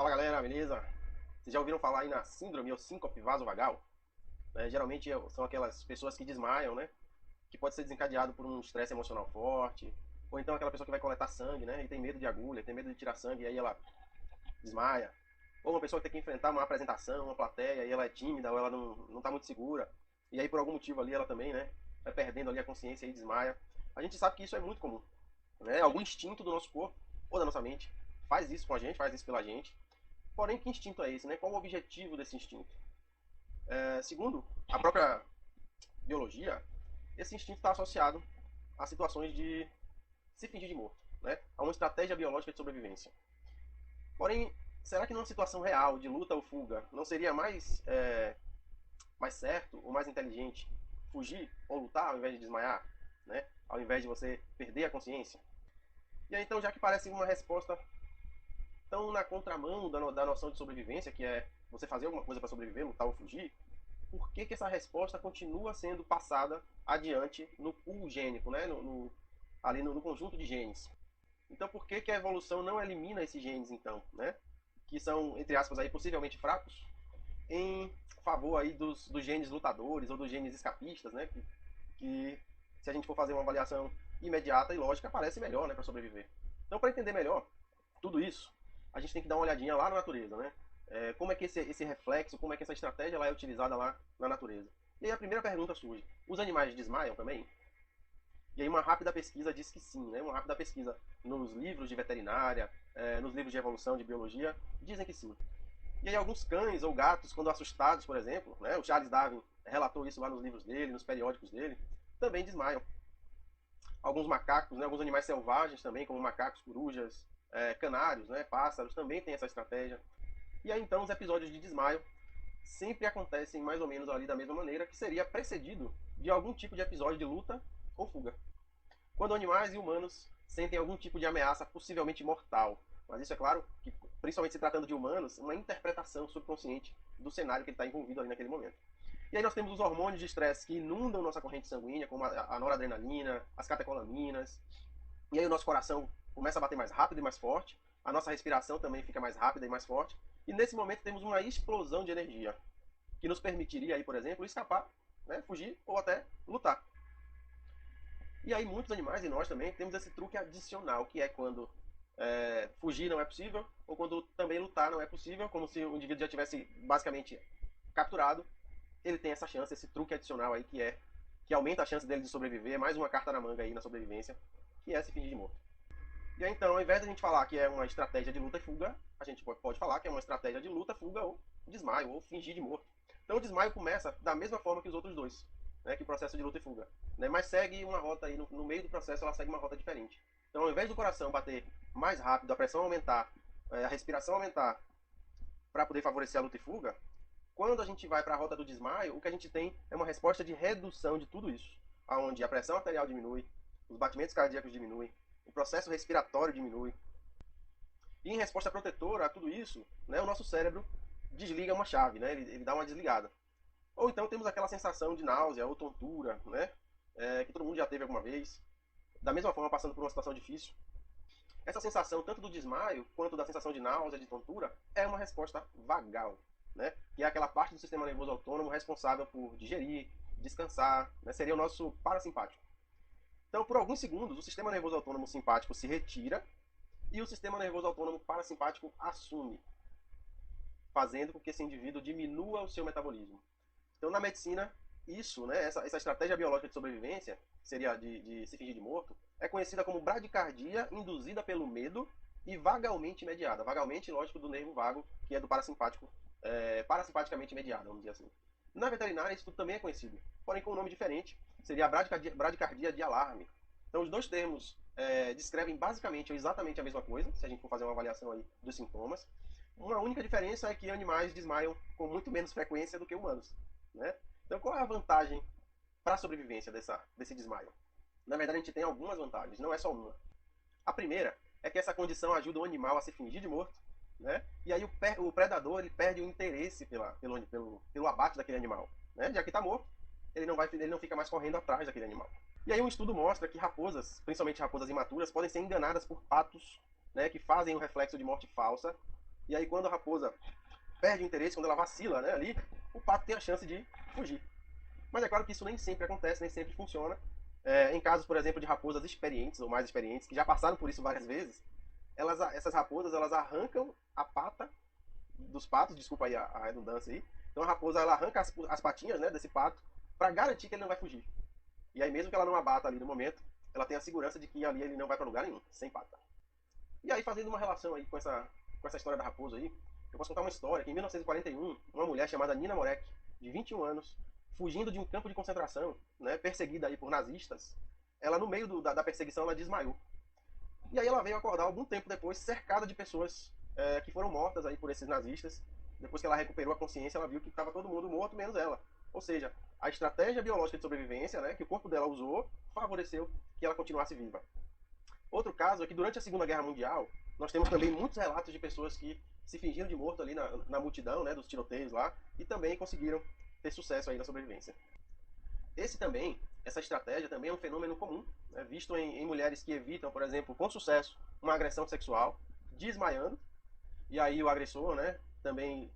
Fala galera, beleza? Vocês já ouviram falar aí na síndrome ou síncope vasovagal? Geralmente são aquelas pessoas que desmaiam, né? Que pode ser desencadeado por um estresse emocional forte, ou então aquela pessoa que vai coletar sangue, né? E tem medo de agulha, tem medo de tirar sangue e aí ela desmaia. Ou uma pessoa que tem que enfrentar uma apresentação, uma plateia, e ela é tímida ou ela não tá muito segura. E aí por algum motivo ali ela também, né? Vai perdendo ali a consciência e desmaia. A gente sabe que isso é muito comum, né? Algum instinto do nosso corpo ou da nossa mente faz isso com a gente, faz isso pela gente. Porém, que instinto é esse, né? Qual o objetivo desse instinto? Segundo a própria biologia, esse instinto está associado a situações de se fingir de morto, né? A uma estratégia biológica de sobrevivência. Porém, será que numa situação real de luta ou fuga, não seria mais certo ou mais inteligente fugir ou lutar ao invés de desmaiar, né? Ao invés de você perder a consciência? E aí, então, já que parece uma resposta tão na contramão da noção de sobrevivência, que é você fazer alguma coisa para sobreviver, lutar ou fugir, por que essa resposta continua sendo passada adiante no pool gênico, né? Ali no conjunto de genes? Então, por que a evolução não elimina esses genes, então, né? Que são, entre aspas, aí, possivelmente fracos, em favor aí dos genes lutadores ou dos genes escapistas, né? Que se a gente for fazer uma avaliação imediata e lógica, parece melhor, né, para sobreviver. Então, para entender melhor tudo isso, a gente tem que dar uma olhadinha lá na natureza, né? Como é que esse reflexo, como é que essa estratégia ela é utilizada lá na natureza. E aí a primeira pergunta surge: os animais desmaiam também? E aí uma rápida pesquisa diz que sim, né? Uma rápida pesquisa nos livros de veterinária, nos livros de evolução, de biologia, dizem que sim. E aí alguns cães ou gatos, quando assustados, por exemplo, né? O Charles Darwin relatou isso lá nos livros dele, nos periódicos dele, também desmaiam. Alguns macacos, né? Alguns animais selvagens também, como macacos, corujas, canários, né? Pássaros, também têm essa estratégia. E aí então os episódios de desmaio sempre acontecem mais ou menos ali da mesma maneira, que seria precedido de algum tipo de episódio de luta ou fuga. Quando animais e humanos sentem algum tipo de ameaça possivelmente mortal. Mas isso é claro que, principalmente se tratando de humanos, uma interpretação subconsciente do cenário que ele está envolvido ali naquele momento. E aí nós temos os hormônios de estresse que inundam nossa corrente sanguínea, como a noradrenalina, as catecolaminas. E aí o nosso coração começa a bater mais rápido e mais forte, a nossa respiração também fica mais rápida e mais forte. E nesse momento temos uma explosão de energia, que nos permitiria aí, por exemplo, escapar, né, fugir ou até lutar. E aí muitos animais e nós também temos esse truque adicional, que é quando fugir não é possível, ou quando também lutar não é possível, como se o indivíduo já tivesse basicamente capturado, ele tem essa chance, esse truque adicional aí que aumenta a chance dele de sobreviver, mais uma carta na manga aí na sobrevivência, que é se fingir de morto. E aí, então, ao invés de a gente falar que é uma estratégia de luta e fuga, a gente pode falar que é uma estratégia de luta, fuga ou desmaio, ou fingir de morto. Então o desmaio começa da mesma forma que os outros dois, né, que o processo de luta e fuga. Né, mas segue uma rota aí, no meio do processo ela segue uma rota diferente. Então ao invés do coração bater mais rápido, a pressão aumentar, a respiração aumentar, para poder favorecer a luta e fuga, quando a gente vai para a rota do desmaio, o que a gente tem é uma resposta de redução de tudo isso, aonde a pressão arterial diminui, os batimentos cardíacos diminuem, o processo respiratório diminui. E em resposta protetora a tudo isso, né, o nosso cérebro desliga uma chave, né, ele dá uma desligada. Ou então temos aquela sensação de náusea ou tontura, né, que todo mundo já teve alguma vez, da mesma forma passando por uma situação difícil. Essa sensação, tanto do desmaio quanto da sensação de náusea, de tontura, é uma resposta vagal, né, que é aquela parte do sistema nervoso autônomo responsável por digerir, descansar, né, seria o nosso parasimpático. Então, por alguns segundos, o sistema nervoso autônomo simpático se retira e o sistema nervoso autônomo parasimpático assume, fazendo com que esse indivíduo diminua o seu metabolismo. Então, na medicina, isso, né, essa estratégia biológica de sobrevivência, que seria de se fingir de morto, é conhecida como bradicardia induzida pelo medo e vagalmente mediada. Vagalmente, lógico, do nervo vago, que é do parasimpático, parassimpaticamente mediada, vamos dizer assim. Na veterinária, isso tudo também é conhecido, porém com um nome diferente, seria a bradicardia de alarme. Então, os dois termos descrevem basicamente ou exatamente a mesma coisa, se a gente for fazer uma avaliação aí dos sintomas. Uma única diferença é que animais desmaiam com muito menos frequência do que humanos, né? Então, qual é a vantagem para a sobrevivência desse desmaio? Na verdade, a gente tem algumas vantagens, não é só uma. A primeira é que essa condição ajuda o animal a se fingir de morto, né? E aí o predador ele perde o interesse pelo abate daquele animal, né? Já que está morto, ele não fica mais correndo atrás daquele animal. E aí um estudo mostra que raposas, principalmente raposas imaturas, podem ser enganadas por patos, né, que fazem o reflexo de morte falsa E aí quando a raposa perde o interesse, quando ela vacila, né, ali, o pato tem a chance de fugir. Mas é claro que isso nem sempre acontece, nem sempre funciona. Em casos, por exemplo, de raposas experientes ou mais experientes, que já passaram por isso várias vezes, essas raposas elas arrancam a pata dos patos, desculpa aí a redundância aí. Então a raposa ela arranca as patinhas, né, desse pato para garantir que ele não vai fugir. E aí mesmo que ela não abata ali no momento, ela tem a segurança de que ali ele não vai para lugar nenhum, sem pata. E aí fazendo uma relação aí com essa história da raposa aí, eu posso contar uma história que em 1941, uma mulher chamada Nina Morek, de 21 anos, fugindo de um campo de concentração, né, perseguida aí por nazistas, ela no meio da perseguição ela desmaiou. E aí ela veio acordar algum tempo depois, cercada de pessoas que foram mortas aí por esses nazistas. Depois que ela recuperou a consciência, ela viu que estava todo mundo morto, menos ela. Ou seja, a estratégia biológica de sobrevivência, né, que o corpo dela usou, favoreceu que ela continuasse viva. Outro caso é que durante a Segunda Guerra Mundial, nós temos também muitos relatos de pessoas que se fingiram de morto ali na multidão, né, dos tiroteios lá, e também conseguiram ter sucesso aí na sobrevivência. Essa estratégia também é um fenômeno comum, né, visto em mulheres que evitam, por exemplo, com sucesso, uma agressão sexual, desmaiando, e aí o agressor, né, também,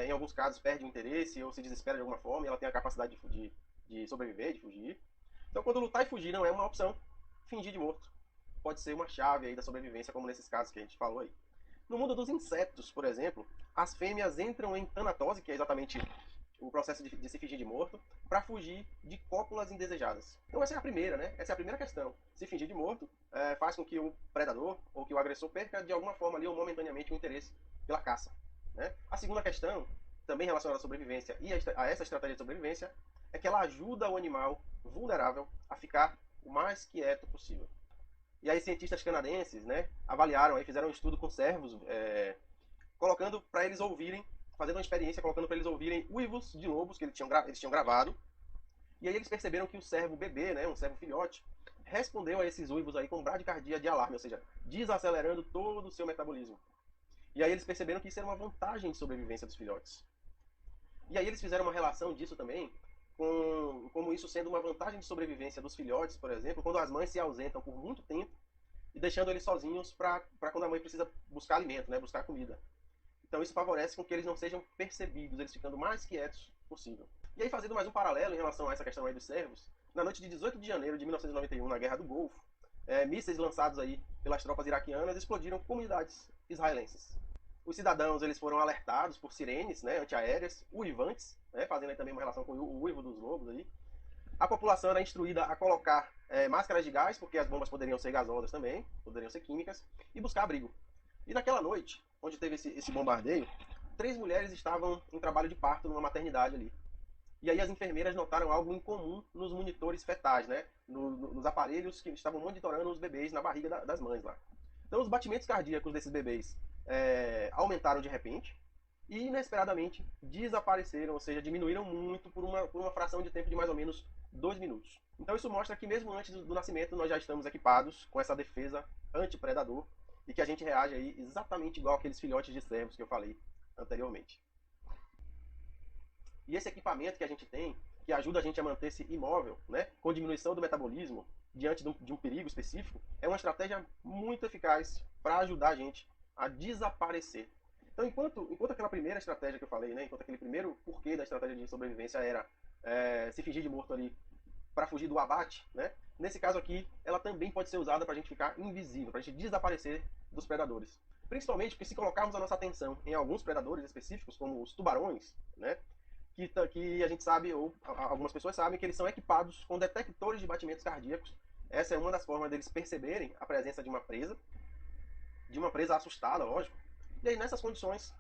em alguns casos, perde o interesse ou se desespera de alguma forma, e ela tem a capacidade de sobreviver, de fugir. Então, quando lutar e fugir não é uma opção, fingir de morto pode ser uma chave aí da sobrevivência, como nesses casos que a gente falou aí. No mundo dos insetos, por exemplo, as fêmeas entram em tanatose, que é exatamente o processo de se fingir de morto, para fugir de cópulas indesejadas. Então essa é a primeira, né? Essa é a primeira questão. Se fingir de morto faz com que o predador ou que o agressor perca de alguma forma ali ou momentaneamente o interesse pela caça. Né? A segunda questão, também relacionada à sobrevivência e a essa estratégia de sobrevivência, é que ela ajuda o animal vulnerável a ficar o mais quieto possível. E aí cientistas canadenses, né, avaliaram, aí fizeram um estudo com cervos, colocando para eles ouvirem, fazendo uma experiência, colocando para eles ouvirem uivos de lobos que eles tinham gravado. E aí eles perceberam que o cervo bebê, né, um cervo filhote, respondeu a esses uivos aí com bradicardia de alarme, ou seja, desacelerando todo o seu metabolismo. E aí eles perceberam que isso era uma vantagem de sobrevivência dos filhotes. E aí eles fizeram uma relação disso também como isso sendo uma vantagem de sobrevivência dos filhotes, por exemplo, quando as mães se ausentam por muito tempo e deixando eles sozinhos para quando a mãe precisa buscar alimento, né, buscar comida. Então isso favorece com que eles não sejam percebidos, eles ficando mais quietos possível. E aí fazendo mais um paralelo em relação a essa questão aí dos servos, na noite de 18 de janeiro de 1991, na Guerra do Golfo, mísseis lançados aí pelas tropas iraquianas explodiram comunidades israelenses. Os cidadãos eles foram alertados por sirenes, né, antiaéreas, uivantes, né, fazendo aí também uma relação com o uivo dos lobos aí. A população era instruída a colocar máscaras de gás, porque as bombas poderiam ser gasosas também, poderiam ser químicas, e buscar abrigo. E naquela noite, onde teve esse bombardeio, 3 mulheres estavam em trabalho de parto numa maternidade ali. E aí as enfermeiras notaram algo incomum nos monitores fetais, né, nos aparelhos que estavam monitorando os bebês na barriga das mães lá. Então os batimentos cardíacos desses bebês aumentaram de repente e inesperadamente desapareceram, ou seja, diminuíram muito por uma fração de tempo de mais ou menos 2 minutos. Então isso mostra que mesmo antes do nascimento nós já estamos equipados com essa defesa antipredador e que a gente reage aí exatamente igual aqueles filhotes de cervos que eu falei anteriormente. E esse equipamento que a gente tem, que ajuda a gente a manter-se imóvel, né, com diminuição do metabolismo diante de um perigo específico, é uma estratégia muito eficaz para ajudar a gente a desaparecer. Então, enquanto aquela primeira estratégia que eu falei, né, enquanto aquele primeiro porquê da estratégia de sobrevivência era se fingir de morto ali para fugir do abate, né, nesse caso aqui, ela também pode ser usada para a gente ficar invisível, para a gente desaparecer dos predadores. Principalmente porque se colocarmos a nossa atenção em alguns predadores específicos, como os tubarões, né, que a gente sabe, ou algumas pessoas sabem, que eles são equipados com detectores de batimentos cardíacos. Essa é uma das formas deles perceberem a presença de uma presa assustada, lógico. E aí, nessas condições,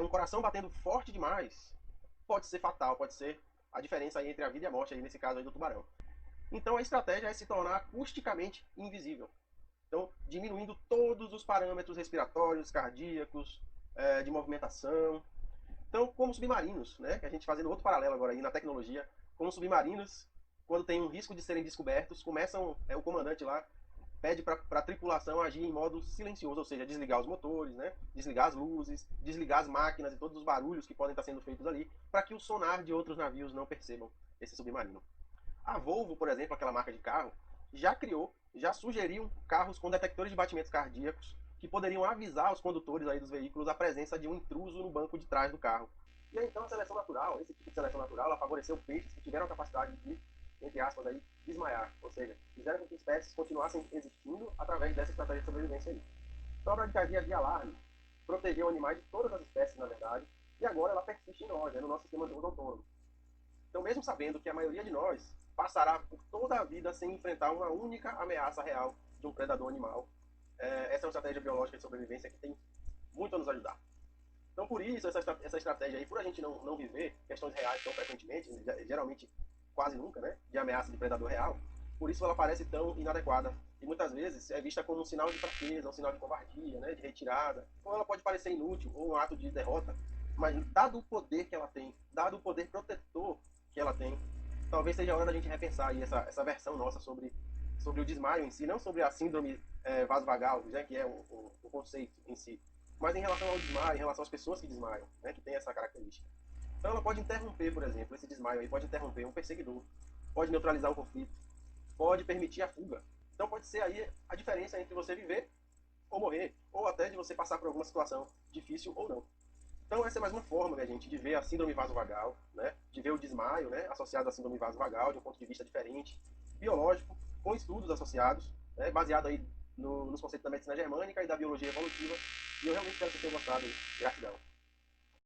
um coração batendo forte demais pode ser fatal, pode ser a diferença aí entre a vida e a morte, aí, nesse caso aí do tubarão. Então, a estratégia é se tornar acusticamente invisível. Então, diminuindo todos os parâmetros respiratórios, cardíacos, de movimentação. Então, como submarinos, né, que a gente fazendo outro paralelo agora aí na tecnologia, como submarinos, quando tem um risco de serem descobertos, começam, o comandante lá pede para a tripulação agir em modo silencioso, ou seja, desligar os motores, né, desligar as luzes, desligar as máquinas e todos os barulhos que podem estar sendo feitos ali, para que o sonar de outros navios não percebam esse submarino. A Volvo, por exemplo, aquela marca de carro, já sugeriu carros com detectores de batimentos cardíacos que poderiam avisar os condutores aí dos veículos a presença de um intruso no banco de trás do carro. E aí, então, a seleção natural, esse tipo de seleção natural, ela favoreceu peixes que tiveram a capacidade de, entre aspas, aí, desmaiar. Ou seja, fizeram com que espécies continuassem existindo através dessa estratégia de sobrevivência aí. Então, a bradicardia de alarme protegeu animais de todas as espécies, na verdade, e agora ela persiste em nós, no nosso sistema nervoso autônomo. Então, mesmo sabendo que a maioria de nós passará por toda a vida sem enfrentar uma única ameaça real de um predador animal, essa é uma estratégia biológica de sobrevivência que tem muito a nos ajudar. Então, por isso, essa estratégia aí, por a gente não viver questões reais tão frequentemente, geralmente quase nunca, né, de ameaça de predador real, por isso ela parece tão inadequada e muitas vezes é vista como um sinal de fraqueza, um sinal de covardia, né, de retirada. Ou ela pode parecer inútil ou um ato de derrota, mas dado o poder que ela tem, dado o poder protetor que ela tem, talvez seja a hora da gente repensar aí essa versão nossa sobre o desmaio em si, não sobre a síndrome vasovagal, né, que é o conceito em si, mas em relação ao desmaio, em relação às pessoas que desmaiam, né, que tem essa característica. Então ela pode interromper, por exemplo, esse desmaio aí pode interromper um perseguidor, pode neutralizar um conflito, pode permitir a fuga. Então pode ser aí a diferença entre você viver ou morrer, ou até de você passar por alguma situação difícil ou não. Então essa é mais uma forma, minha gente, de ver a síndrome vasovagal, né, de ver o desmaio, né, associado à síndrome vasovagal de um ponto de vista diferente, biológico, com estudos associados, né, baseado aí nos conceitos da medicina germânica e da biologia evolutiva. E eu realmente espero que vocês tenham gostado. Gratidão.